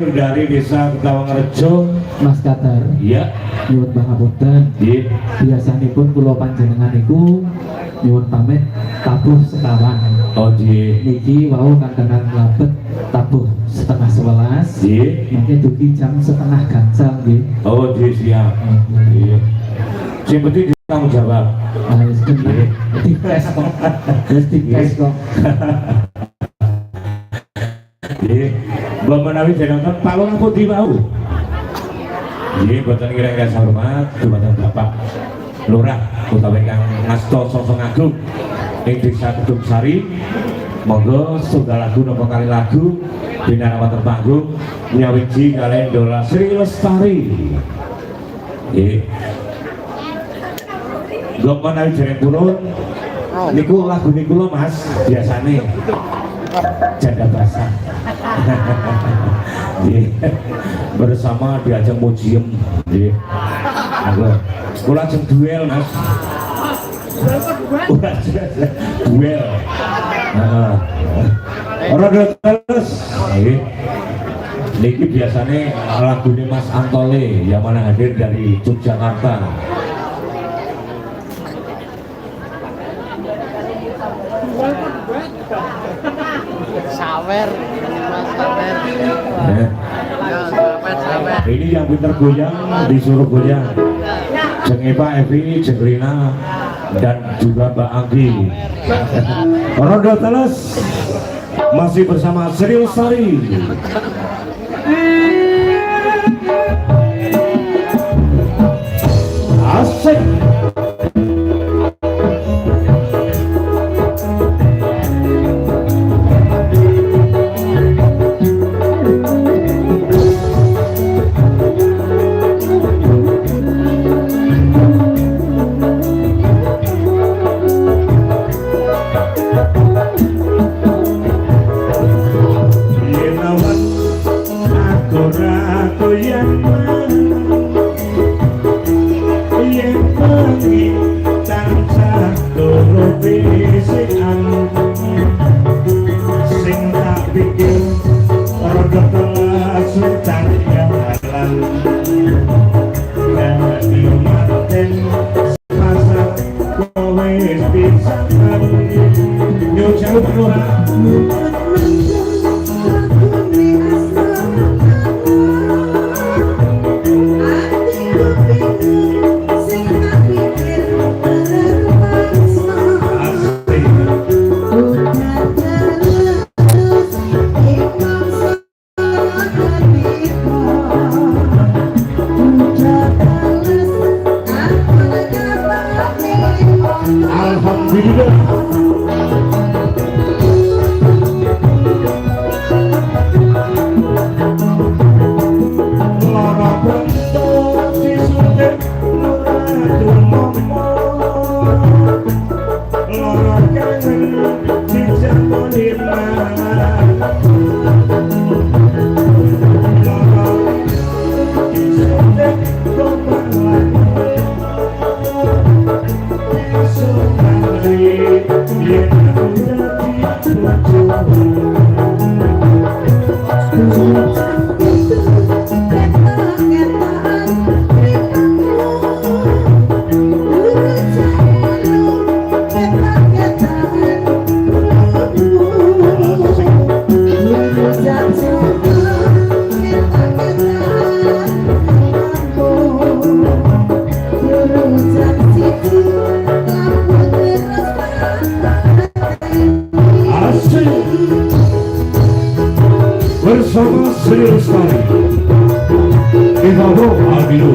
dari desa Ketawangarejo, Mas Katar. iya, Nyuwun pangapunten. iya, Biasanipun kula panjenengan niku nyuwun pamit tabuh sekawan. oh iya, Niki wau kangenan labet tabuh setengah 11. iya, Mungkin dugi jam setengah gangsal nggih. oh iya siap, iya. Yang penting dia tanggung jawab. Nah, wis kena dites kok. Wis dites kok. Iya, belum menawi jenengan Pak Lurah Putih mau. Iya, boten kira-kira hormat dumateng Bapak Lurah utawi Kang Ngasto Sosong Agung ing Desa Kedung Sari. Monggo setunggal lagu napa kali lagu binarawan panggung nyawiji kalian Dola Sri Lestari. Iya. Gak menawi jeneng purun niku lagu niku lho Mas, biasane janda basah. Bersama di ajang museum. Kula ajeng duel Mas. Duel. Rodo terus. Niki biasanya lagunya Mas Antole yang mana hadir dari Yogyakarta. Sawer, Mas Sawer. Ini yang pinter goyang disuruh goyang. Jeng Eva, Evi, Jeng Rina, dan juga Mbak Anggi. Rodo Teles masih bersama Sri Lestari. Asik. Bersama Sri Lestari Ibawo Adilu